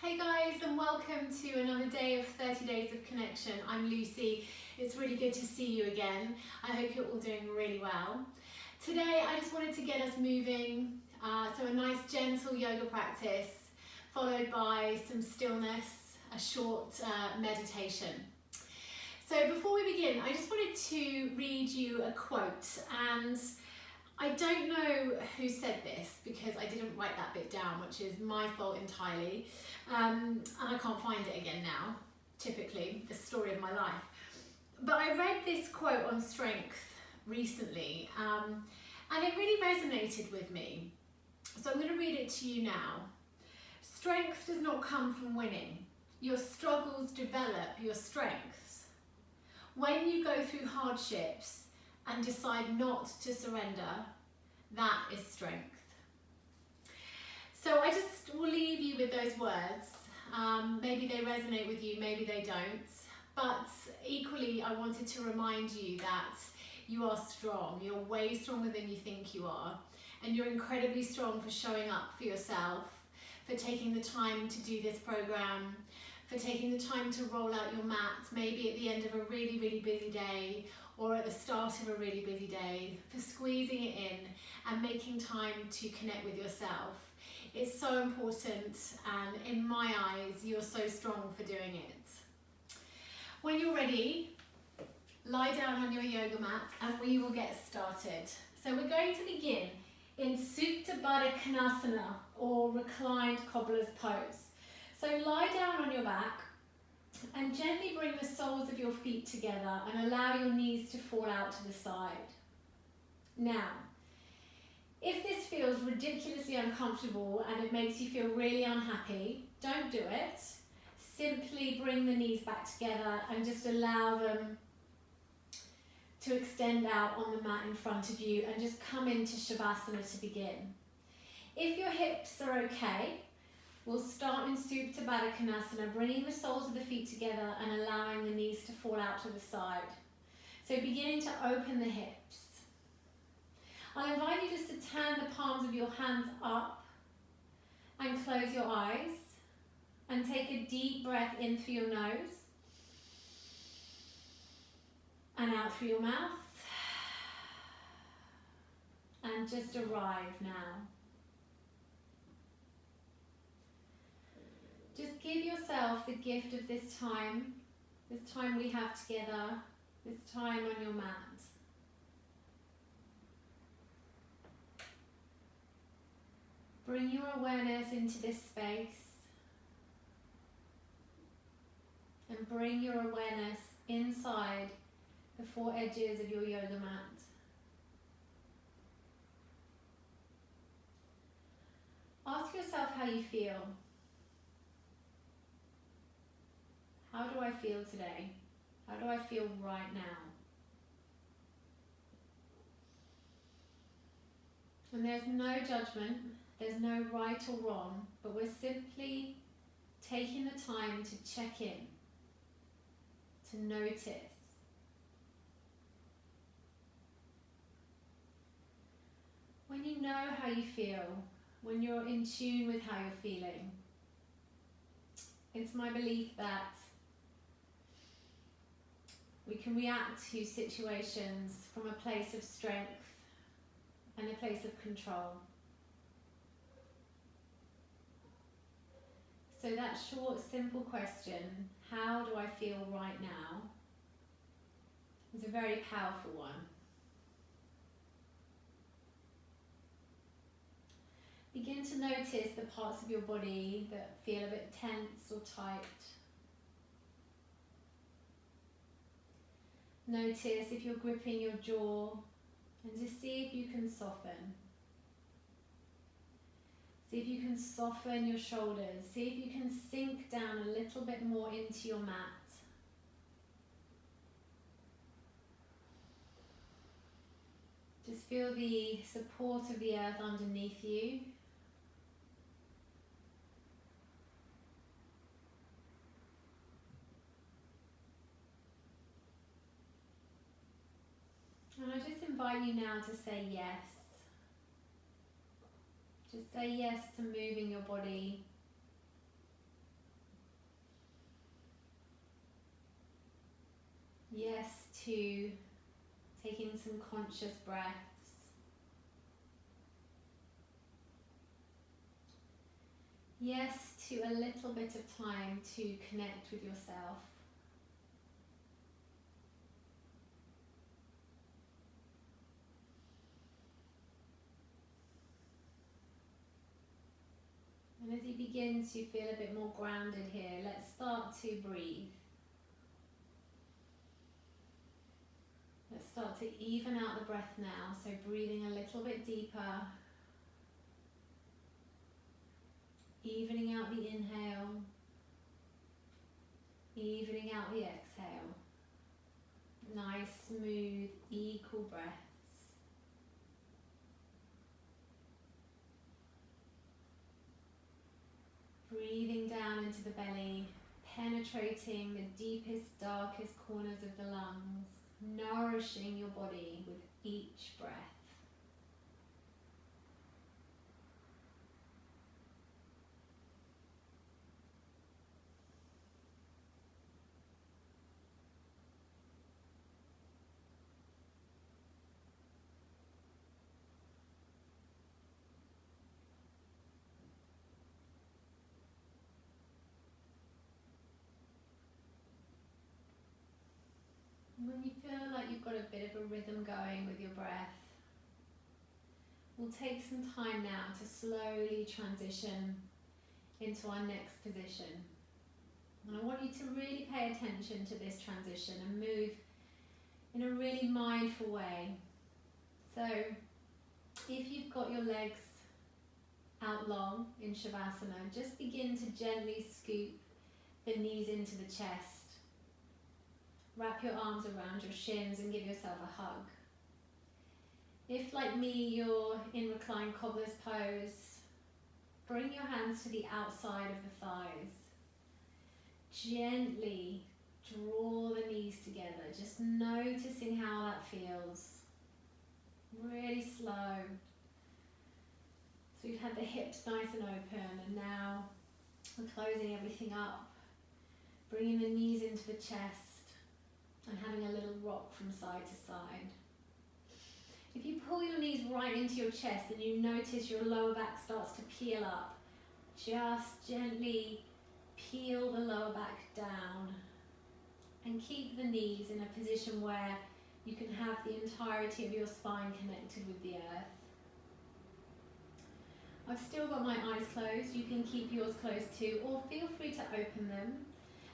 Hey guys, and welcome to another day of 30 Days of Connection. I'm Lucy. It's really good to see you again. I hope you're all doing really well. Today I just wanted to get us moving, so a nice gentle yoga practice followed by some stillness, a short meditation. So before we begin, I just wanted to read you a quote, and I don't know who said this because I didn't write that bit down, which is my fault entirely, and I can't find it again now, typically, the story of my life. But I read this quote on strength recently, and it really resonated with me. So I'm going to read it to you now. Strength does not come from winning. Your struggles develop your strengths. When you go through hardships and decide not to surrender, that is strength. So I just will leave you with those words. Maybe they resonate with you, maybe they don't. But equally, I wanted to remind you that you are strong. You're way stronger than you think you are. And you're incredibly strong for showing up for yourself, for taking the time to do this program, for taking the time to roll out your mat, maybe at the end of a really, really busy day, or at the start of a really busy day, for squeezing it in and making time to connect with yourself. It's so important, and in my eyes, you're so strong for doing it. When you're ready, lie down on your yoga mat and we will get started. So we're going to begin in Supta Baddha Konasana, or reclined cobbler's pose. So lie down on your back and gently bring the soles of your feet together and allow your knees to fall out to the side. Now, if this feels ridiculously uncomfortable and it makes you feel really unhappy, don't do it. Simply bring the knees back together and just allow them to extend out on the mat in front of you and just come into Shavasana to begin. If your hips are okay, we'll start in Supta Baddha Konasana, bringing the soles of the feet together and allowing the knees to fall out to the side. So beginning to open the hips. I'll invite you just to turn the palms of your hands up and close your eyes and take a deep breath in through your nose and out through your mouth, and just arrive now. Just give yourself the gift of this time we have together, this time on your mat. Bring your awareness into this space and bring your awareness inside the four edges of your yoga mat. Ask yourself how you feel. How do I feel today? How do I feel right now? And there's no judgment, there's no right or wrong, but we're simply taking the time to check in, to notice. When you know how you feel, when you're in tune with how you're feeling, it's my belief that we can react to situations from a place of strength and a place of control. So that short, simple question, how do I feel right now, is a very powerful one. Begin to notice the parts of your body that feel a bit tense or tight. Notice if you're gripping your jaw, and just see if you can soften. See if you can soften your shoulders. See if you can sink down a little bit more into your mat. Just feel the support of the earth underneath you. And I just invite you now to say yes. Just say yes to moving your body, Yes to taking some conscious breaths. Yes to a little bit of time to connect with yourself. And as you begin to feel a bit more grounded here, let's start to breathe. Let's start to even out the breath now, so breathing a little bit deeper. Evening out the inhale, evening out the exhale. Nice, smooth, equal breaths. Breathing down into the belly, penetrating the deepest, darkest corners of the lungs, nourishing your body with each breath. When you feel like you've got a bit of a rhythm going with your breath, we'll take some time now to slowly transition into our next position. And I want you to really pay attention to this transition and move in a really mindful way. So if you've got your legs out long in Shavasana, just begin to gently scoop the knees into the chest. Wrap your arms around your shins and give yourself a hug. If, like me, you're in reclined cobbler's pose, bring your hands to the outside of the thighs. Gently draw the knees together, just noticing how that feels. Really slow. So we've had the hips nice and open, and now we're closing everything up, bringing the knees into the chest and having a little rock from side to side. If you pull your knees right into your chest and you notice your lower back starts to peel up, just gently peel the lower back down and keep the knees in a position where you can have the entirety of your spine connected with the earth. I've still got my eyes closed. You can keep yours closed too, or feel free to open them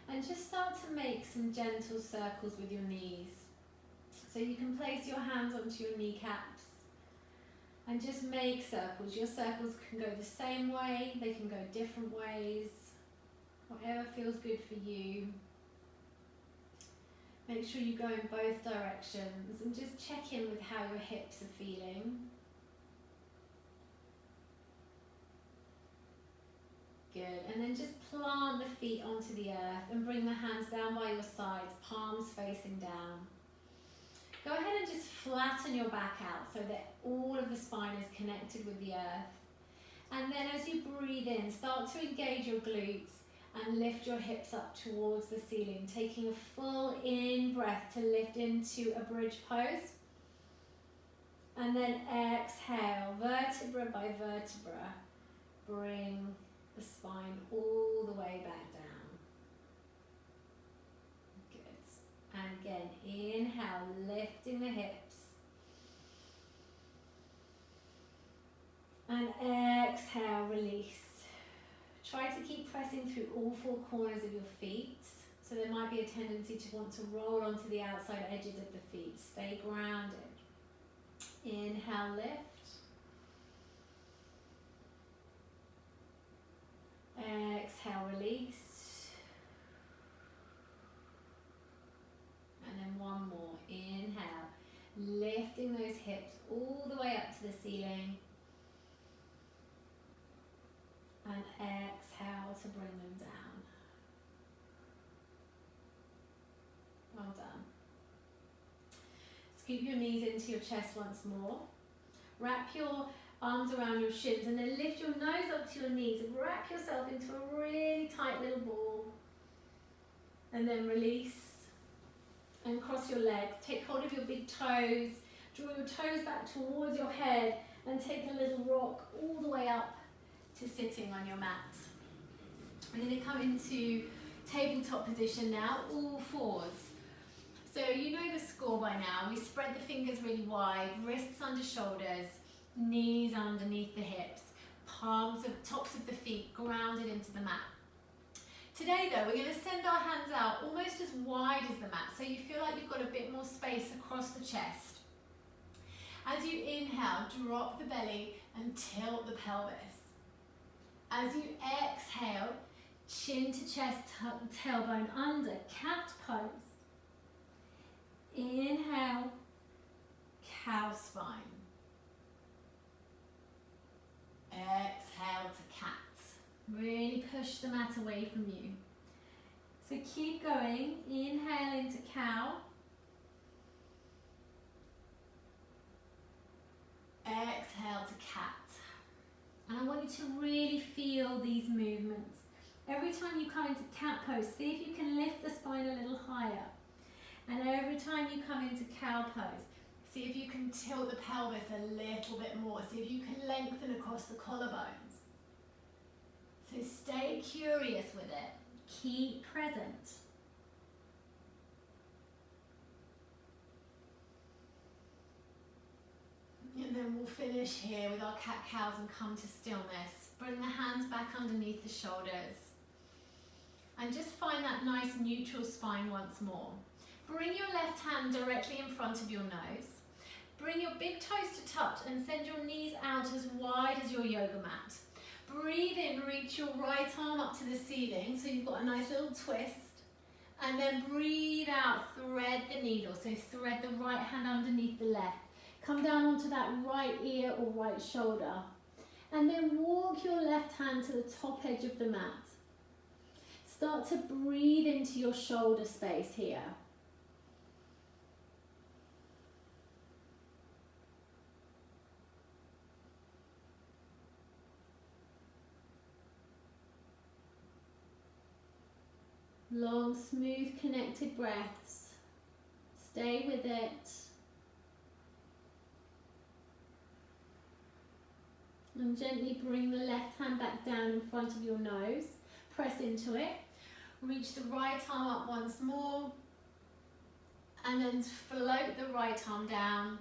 and just start to make some gentle circles with your knees. So you can place your hands onto your kneecaps and just make circles. Your circles can go the same way, they can go different ways, whatever feels good for you. Make sure you go in both directions and just check in with how your hips are feeling. Good, and then just plant the feet onto the earth and bring the hands down by your sides, palms facing down. Go ahead and just flatten your back out so that all of the spine is connected with the earth. And then as you breathe in, start to engage your glutes and lift your hips up towards the ceiling, taking a full in breath to lift into a bridge pose. And then exhale, vertebra by vertebra, bring the spine all the way back down. Good. And again, inhale, lifting the hips. And exhale, release. Try to keep pressing through all four corners of your feet. So there might be a tendency to want to roll onto the outside edges of the feet. Stay grounded. Inhale, lift. Exhale, release. And then one more. Inhale, lifting those hips all the way up to the ceiling. And exhale to bring them down. Well done. Scoop your knees into your chest once more. Wrap your arms around your shins and then lift your nose up to your knees and wrap yourself into a really tight little ball. And then release. and cross your legs. Take hold of your big toes, draw your toes back towards your head and take a little rock all the way up to sitting on your mat. We're going to come into tabletop position now, all fours. So you know the score by now. We spread the fingers really wide, wrists under shoulders, knees underneath the hips, tops of the feet grounded into the mat. Today though, we're going to send our hands out almost as wide as the mat, so you feel like you've got a bit more space across the chest. As you inhale, drop the belly and tilt the pelvis. As you exhale, chin to chest, tailbone under, cat pose. Inhale, cow spine. Exhale to cat. Really push the mat away from you. So keep going. Inhale into cow. Exhale to cat. And I want you to really feel these movements. Every time you come into cat pose, see if you can lift the spine a little higher. And every time you come into cow pose, see if you can tilt the pelvis a little bit more. See if you can lengthen across the collarbones. So stay curious with it. Keep present. And then we'll finish here with our cat-cows and come to stillness. Bring the hands back underneath the shoulders. And just find that nice neutral spine once more. Bring your left hand directly in front of your nose. Bring your big toes to touch and send your knees out as wide as your yoga mat. Breathe in, reach your right arm up to the ceiling, so you've got a nice little twist. And then breathe out, thread the needle, so thread the right hand underneath the left. Come down onto that right ear or right shoulder. And then walk your left hand to the top edge of the mat. Start to breathe into your shoulder space here. Long, smooth, connected breaths. Stay with it. And gently bring the left hand back down in front of your nose. Press into it. Reach the right arm up once more. And then float the right arm down.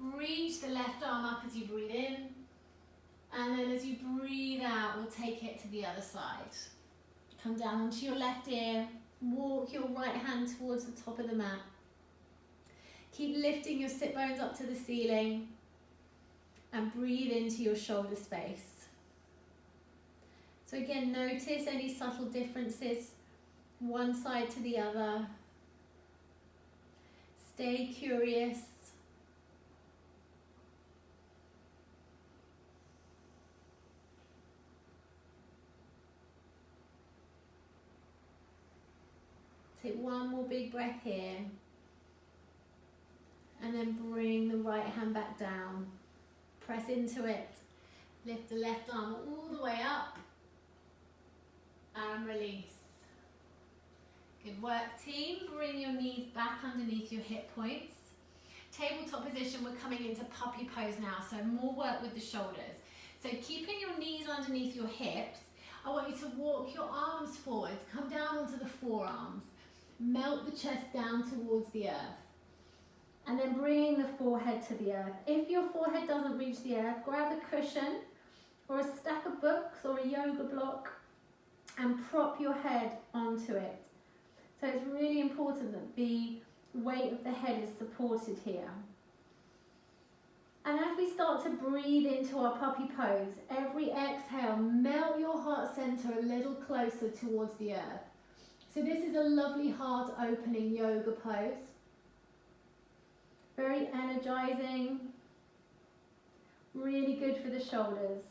Reach the left arm up as you breathe in. And then as you breathe out, we'll take it to the other side. Come down onto your left ear, walk your right hand towards the top of the mat. Keep lifting your sit bones up to the ceiling and breathe into your shoulder space. So again, notice any subtle differences, one side to the other. Stay curious. Take one more big breath here. And then bring the right hand back down. Press into it. Lift the left arm all the way up. And release. Good work, team. Bring your knees back underneath your hip points. Tabletop position, we're coming into puppy pose now, so more work with the shoulders. So keeping your knees underneath your hips, I want you to walk your arms forwards, come down onto the forearms. Melt the chest down towards the earth. And then bring the forehead to the earth. If your forehead doesn't reach the earth, grab a cushion or a stack of books or a yoga block and prop your head onto it. So it's really important that the weight of the head is supported here. And as we start to breathe into our puppy pose, every exhale, melt your heart center a little closer towards the earth. So this is a lovely heart opening yoga pose. Very energizing. Really good for the shoulders.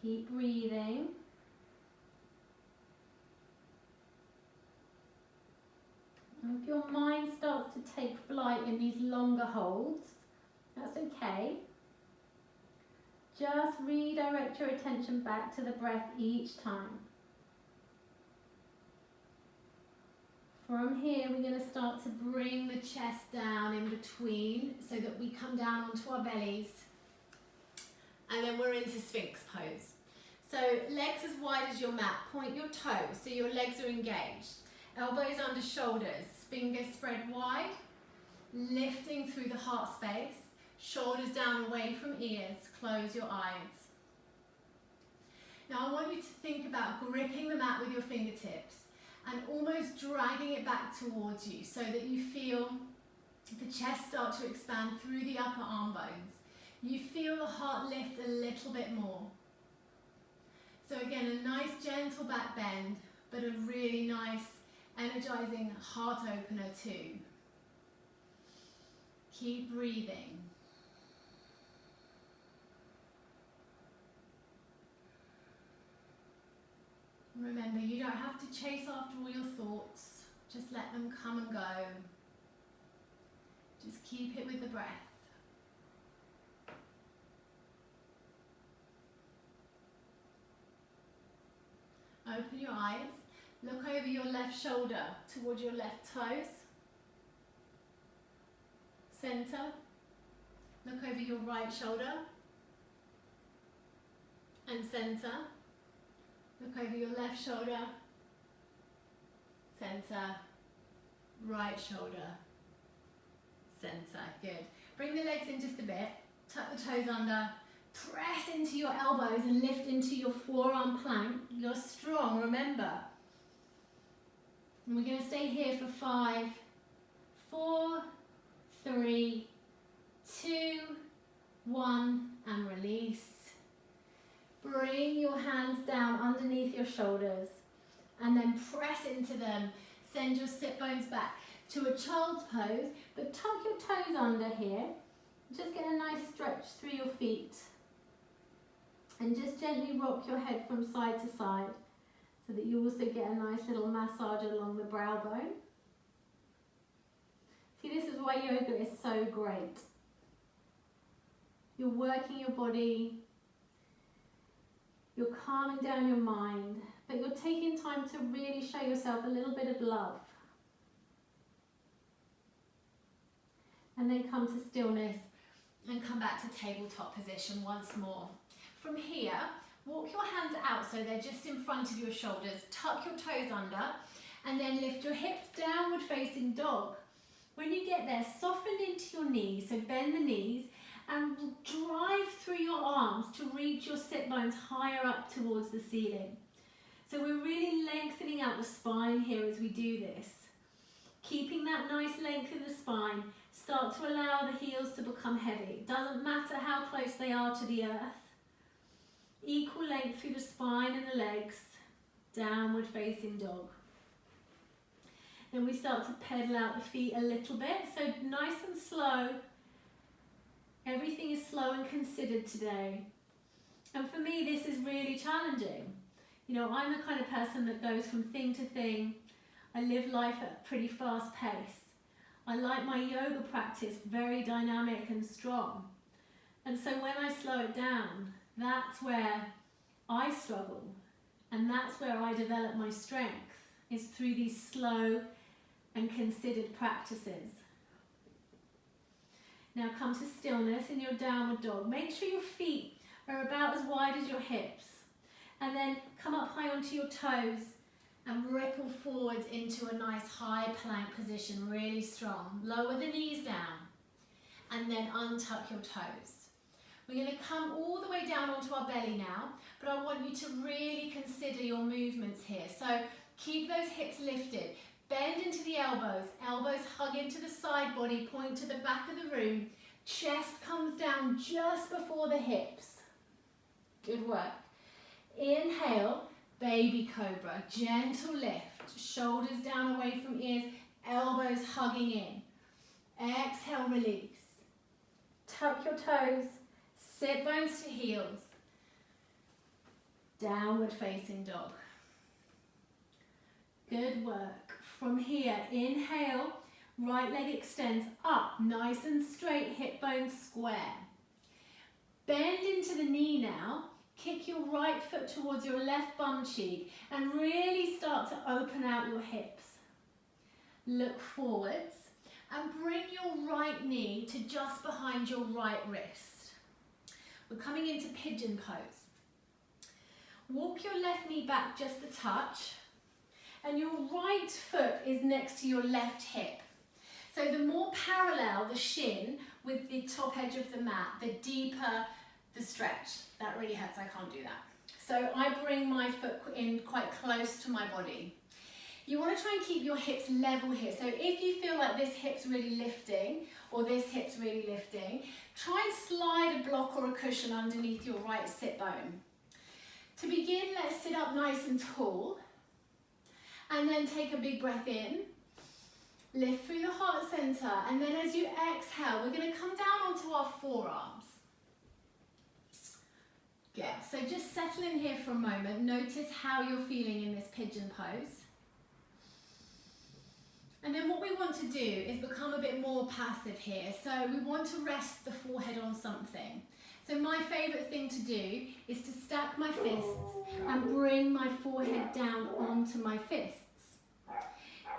Keep breathing. And if your mind starts to take flight in these longer holds, that's okay. Just redirect your attention back to the breath each time. From here, we're going to start to bring the chest down in between so that we come down onto our bellies. And then we're into Sphinx pose. So legs as wide as your mat, point your toes so your legs are engaged. Elbows under shoulders, fingers spread wide, lifting through the heart space, shoulders down away from ears, close your eyes. Now I want you to think about gripping the mat with your fingertips and almost dragging it back towards you so that you feel the chest start to expand through the upper arm bones. You feel the heart lift a little bit more. So again, a nice gentle back bend, but a really nice energizing heart opener too. Keep breathing. Remember, you don't have to chase after all your thoughts. Just let them come and go. Just keep it with the breath. Open your eyes. Look over your left shoulder towards your left toes. Center. Look over your right shoulder. And center. Look over your left shoulder. Center. Right shoulder. Center. Good. Bring the legs in just a bit. Tuck the toes under. Press into your elbows and lift into your forearm plank. You're strong, remember. And we're going to stay here for 5, 4, 3, 2, 1, and release. Bring your hands down underneath your shoulders and then press into them. Send your sit bones back to a child's pose, but tuck your toes under here. Just get a nice stretch through your feet. And just gently rock your head from side to side so that you also get a nice little massage along the brow bone. See, this is why yoga is so great. You're working your body, you're calming down your mind, but you're taking time to really show yourself a little bit of love. And then come to stillness and come back to tabletop position once more. From here, walk your hands out so they're just in front of your shoulders. Tuck your toes under and then lift your hips downward facing dog. When you get there, soften into your knees, so bend the knees and drive through your arms to reach your sit bones higher up towards the ceiling. So we're really lengthening out the spine here as we do this. Keeping that nice length in the spine, start to allow the heels to become heavy. It doesn't matter how close they are to the earth. Equal length through the spine and the legs, downward facing dog. Then we start to pedal out the feet a little bit, so nice and slow. Everything is slow and considered today. And for me, this is really challenging. You know, I'm the kind of person that goes from thing to thing. I live life at a pretty fast pace. I like my yoga practice very dynamic and strong. And so when I slow it down, that's where I struggle, and that's where I develop my strength, is through these slow and considered practices. Now come to stillness in your downward dog. Make sure your feet are about as wide as your hips, and then come up high onto your toes and ripple forwards into a nice high plank position, really strong. Lower the knees down and then untuck your toes. We're going to come all the way down onto our belly now, but I want you to really consider your movements here. So keep those hips lifted, bend into the elbows, elbows hug into the side body, point to the back of the room, chest comes down just before the hips. Good work. Inhale, baby cobra, gentle lift, shoulders down away from ears, elbows hugging in. Exhale, release. Tuck your toes. Sit bones to heels, downward facing dog. Good work. From here, inhale, right leg extends up, nice and straight, hip bones square. Bend into the knee now. Kick your right foot towards your left bum cheek and really start to open out your hips. Look forwards and bring your right knee to just behind your right wrist. We're coming into pigeon pose. Walk your left knee back just a touch and your right foot is next to your left hip. So the more parallel the shin with the top edge of the mat, the deeper the stretch. That really hurts, I can't do that. So I bring my foot in quite close to my body. You want to try and keep your hips level here. So if you feel like this hip's really lifting or this hip's really lifting, try and slide a block or a cushion underneath your right sit bone. To begin, let's sit up nice and tall and then take a big breath in. Lift through your heart center, and then as you exhale, we're going to come down onto our forearms. Good. So just settle in here for a moment. Notice how you're feeling in this pigeon pose. And then what we want to do is become a bit more passive here. So we want to rest the forehead on something. So my favourite thing to do is to stack my fists and bring my forehead down onto my fists.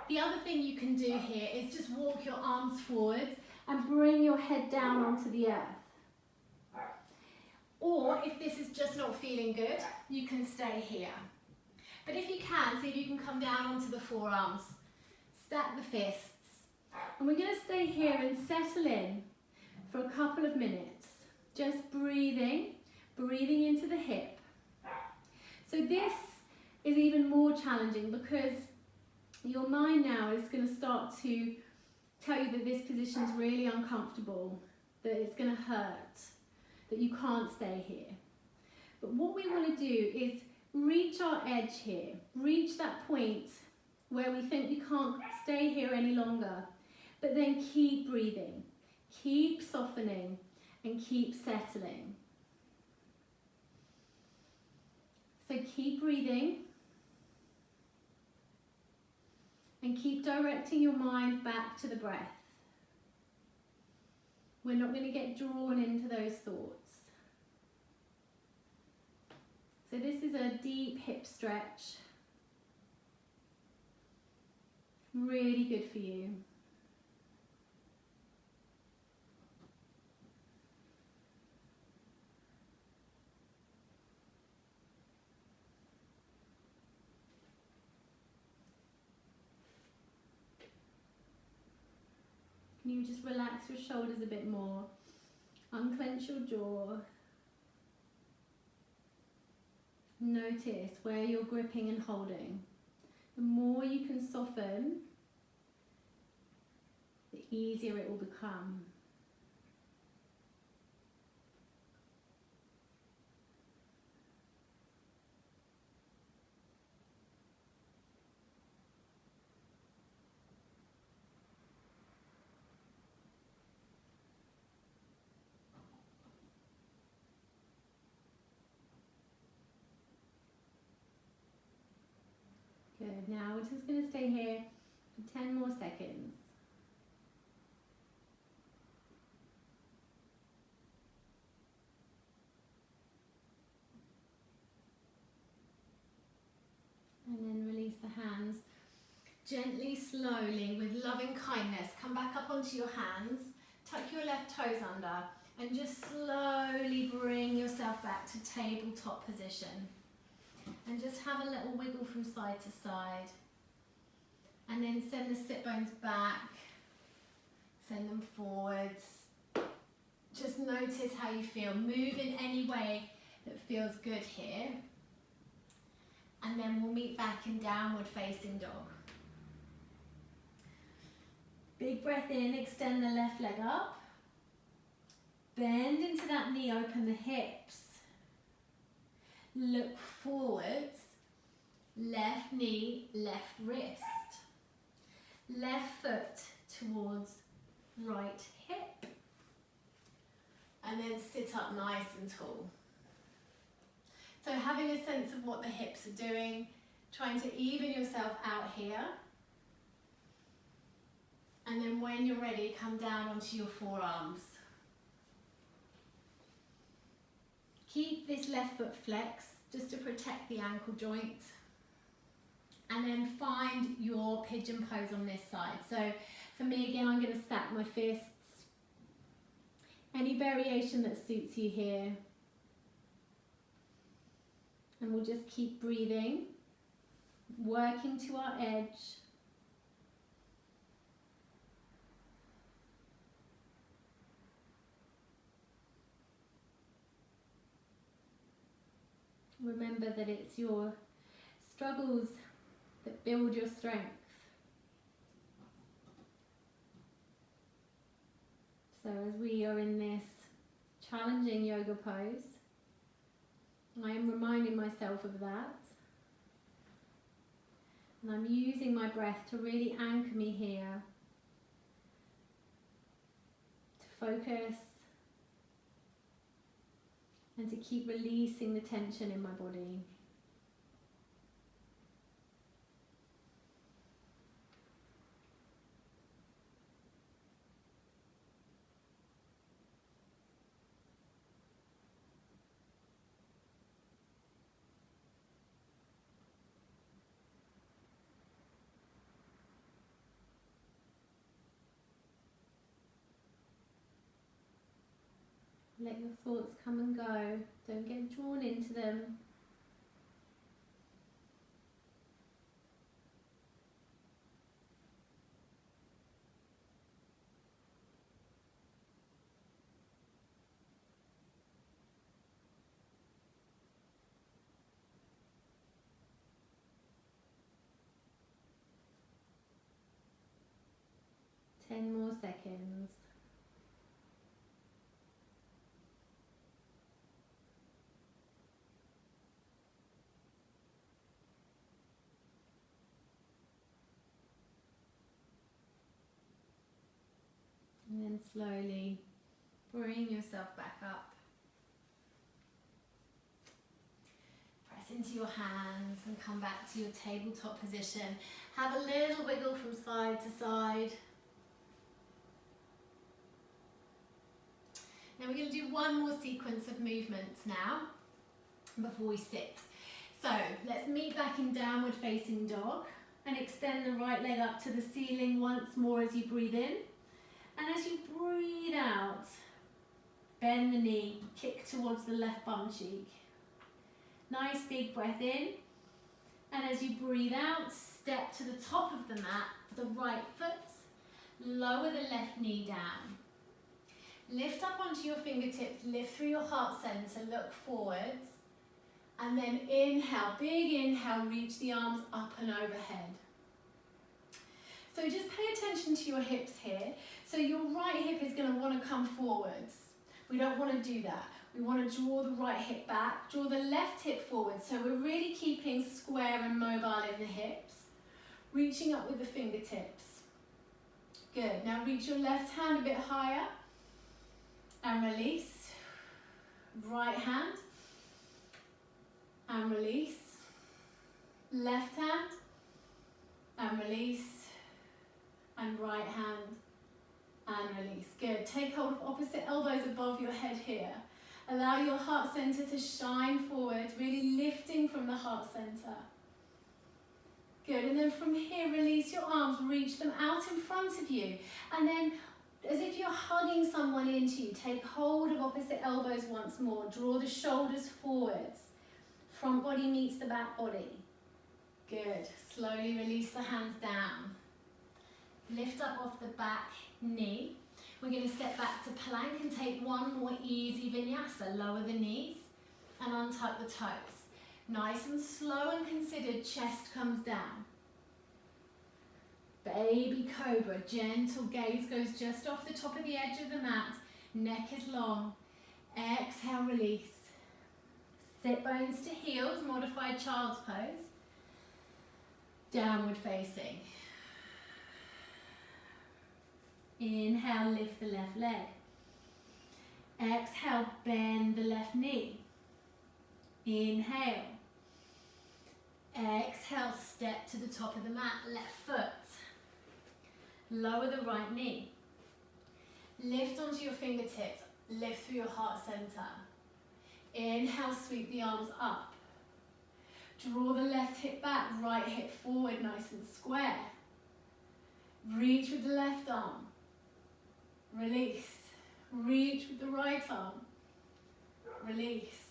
The other thing you can do here is just walk your arms forwards and bring your head down onto the earth. Or if this is just not feeling good, you can stay here. But if you can, see if you can come down onto the forearms, stack the fists. And we're going to stay here and settle in for a couple of minutes. Just breathing into the hip. So this is even more challenging because your mind now is going to start to tell you that this position is really uncomfortable, that it's going to hurt, that you can't stay here. But what we want to do is reach our edge here, reach that point where we think we can't stay here any longer, but then keep breathing, keep softening, and keep settling. So keep breathing and keep directing your mind back to the breath. We're not going to get drawn into those thoughts. So this is a deep hip stretch. Really good for you. Can you just relax your shoulders a bit more? Unclench your jaw. Notice where you're gripping and holding. The more you can soften, the easier it will become. Good. Now we're just going to stay here for 10 more seconds. And then release the hands. Gently, slowly, with loving kindness, come back up onto your hands, tuck your left toes under, and just slowly bring yourself back to tabletop position. And just have a little wiggle from side to side. And then send the sit bones back, send them forwards. Just notice how you feel. Move in any way that feels good here. And then we'll meet back in downward facing dog. Big breath in, extend the left leg up. Bend into that knee, open the hips. Look forwards, left knee, left wrist. Left foot towards right hip. And then sit up nice and tall. So having a sense of what the hips are doing, trying to even yourself out here. And then when you're ready, come down onto your forearms. Keep this left foot flexed just to protect the ankle joint. And then find your pigeon pose on this side. So for me again, I'm going to stack my fists. Any variation that suits you here. And we'll just keep breathing, working to our edge. Remember that it's your struggles that build your strength. So as we are in this challenging yoga pose, I am reminding myself of that. And I'm using my breath to really anchor me here, to focus and to keep releasing the tension in my body. Let your thoughts come and go. Don't get drawn into them. Ten more seconds. And then slowly bring yourself back up. Press into your hands and come back to your tabletop position. Have a little wiggle from side to side. Now we're going to do one more sequence of movements now before we sit. So let's meet back in downward facing dog and extend the right leg up to the ceiling once more as you breathe in. And as you breathe out, bend the knee, kick towards the left bum cheek. Nice big breath in. And as you breathe out, step to the top of the mat, the right foot, lower the left knee down. Lift up onto your fingertips, lift through your heart center, look forwards. And then inhale, big inhale, reach the arms up and overhead. So just pay attention to your hips here. So your right hip is going to want to come forwards. We don't want to do that. We want to draw the right hip back, draw the left hip forward. So we're really keeping square and mobile in the hips. Reaching up with the fingertips. Good. Now reach your left hand a bit higher. And release. Right hand. And release. Left hand. And release. And right hand. And release. Good. Take hold of opposite elbows above your head here. Allow your heart center to shine forward, really lifting from the heart center. Good. And then from here, release your arms, reach them out in front of you. And then, as if you're hugging someone into you, take hold of opposite elbows once more. Draw the shoulders forwards. Front body meets the back body. Good. Slowly release the hands down. Lift up off the back knee. We're going to step back to plank and take one more easy vinyasa. Lower the knees and untuck the toes. Nice and slow and considered, chest comes down. Baby cobra, gentle gaze goes just off the top of the edge of the mat. Neck is long. Exhale, release. Sit bones to heels, modified child's pose. Downward facing. Inhale, lift the left leg. Exhale, bend the left knee. Inhale. Exhale, step to the top of the mat, left foot. Lower the right knee. Lift onto your fingertips, lift through your heart center. Inhale, sweep the arms up. Draw the left hip back, right hip forward, nice and square. Reach with the left arm. Release. Reach with the right arm. Release.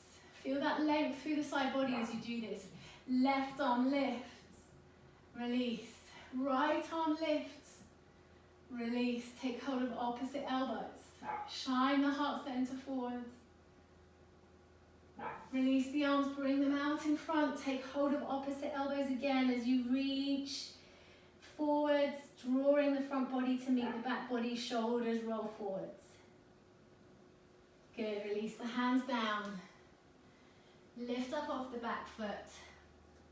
Feel that length through the side body as you do this. Left arm lifts. Release. Right arm lifts. Release. Take hold of opposite elbows. Shine the heart center forwards. Release the arms, bring them out in front. Take hold of opposite elbows again as you reach forwards, drawing the front body to meet the back body, shoulders roll forwards. Good, release the hands down. Lift up off the back foot,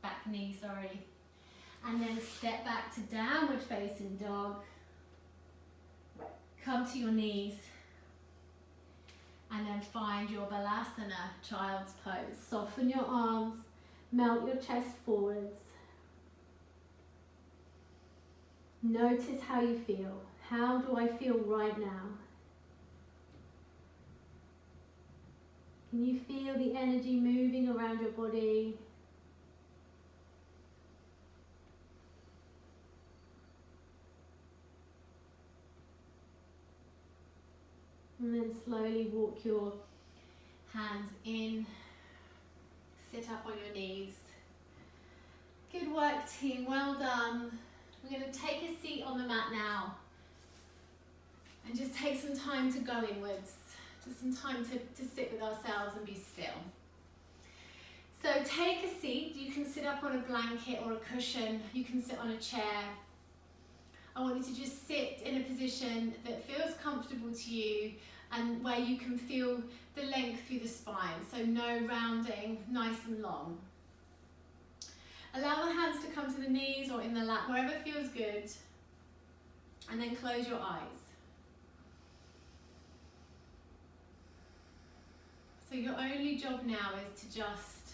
back knee, sorry. And then step back to downward facing dog. Come to your knees. And then find your Balasana, child's pose. Soften your arms, melt your chest forwards. Notice how you feel. How do I feel right now? Can you feel the energy moving around your body? And then slowly walk your hands in, sit up on your knees. Good work, team, well done. We're going to take a seat on the mat now and just take some time to go inwards, just some time to sit with ourselves and be still. So take a seat. You can sit up on a blanket or a cushion, you can sit on a chair. I want you to just sit in a position that feels comfortable to you and where you can feel the length through the spine, so no rounding, nice and long. Allow the hands to come to the knees or in the lap, wherever feels good, and then close your eyes. So your only job now is to just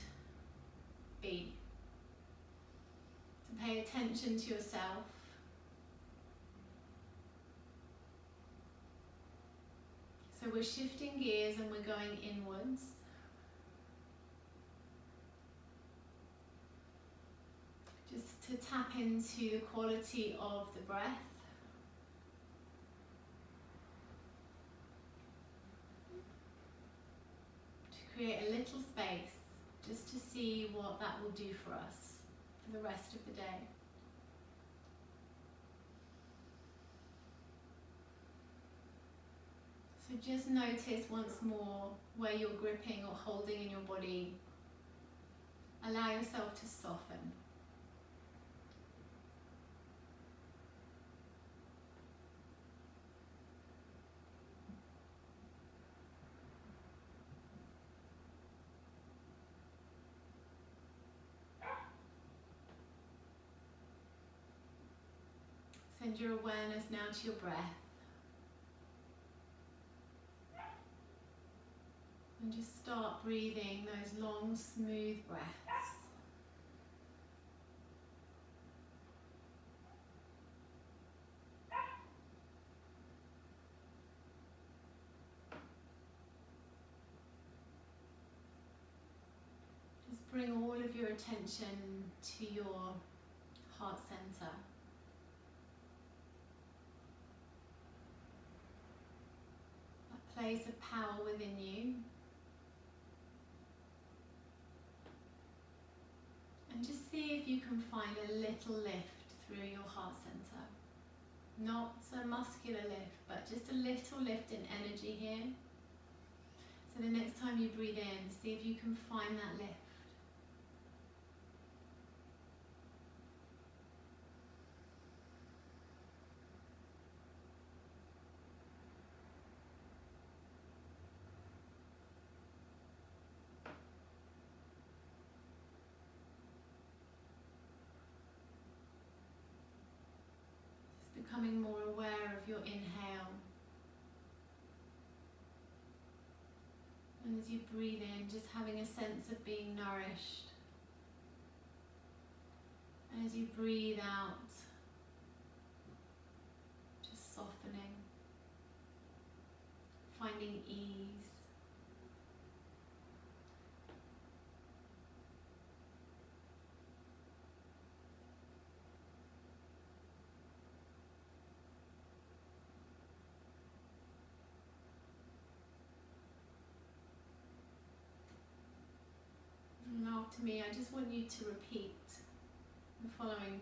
be, to pay attention to yourself. So we're shifting gears and we're going inwards. Just to tap into the quality of the breath. To create a little space, just to see what that will do for us for the rest of the day. So just notice once more where you're gripping or holding in your body. Allow yourself to soften. Send your awareness now to your breath. And just start breathing those long, smooth breaths. Just bring all of your attention to your heart center. That place of power within you. And just see if you can find a little lift through your heart center. Not a muscular lift, but just a little lift in energy here. So the next time you breathe in, see if you can find that lift. Becoming more aware of your inhale. And as you breathe in, just having a sense of being nourished. And as you breathe out, just softening, finding ease. after me, I just want you to repeat the following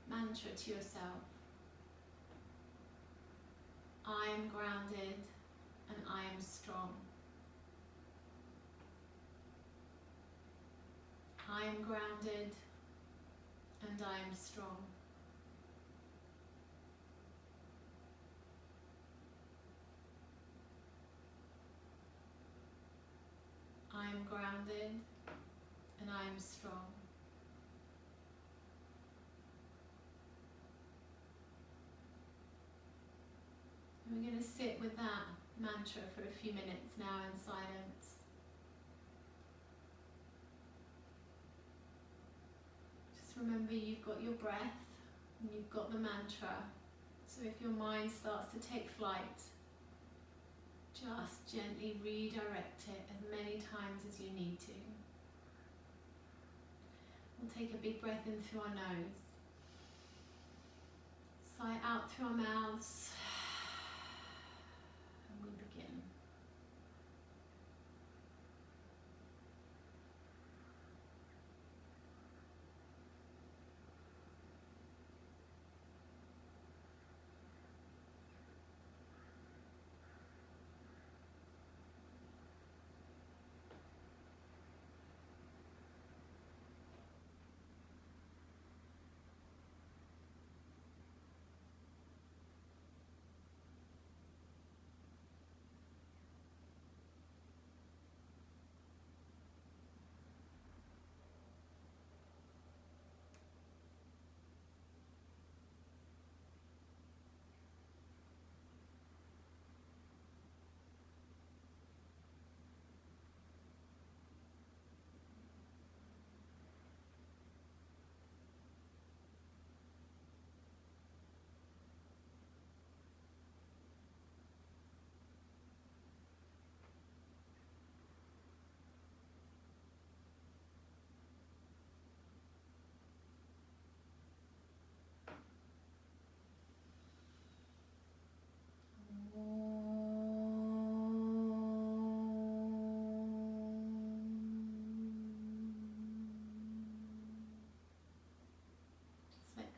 mantra to yourself. I am grounded and I am strong. I am grounded and I am strong. I am grounded and I am strong. And we're going to sit with that mantra for a few minutes now in silence. Just remember you've got your breath and you've got the mantra. So if your mind starts to take flight, just gently redirect it as many times as you need to. We'll take a big breath in through our nose. Sigh out through our mouths. And we begin.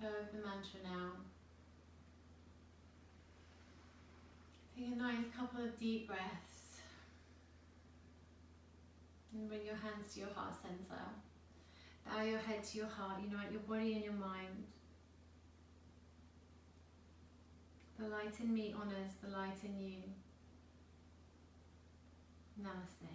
Go of the mantra now. Take a nice couple of deep breaths and bring your hands to your heart center. Bow your head to your heart, unite your body and your mind. The light in me honors the light in you. Namaste.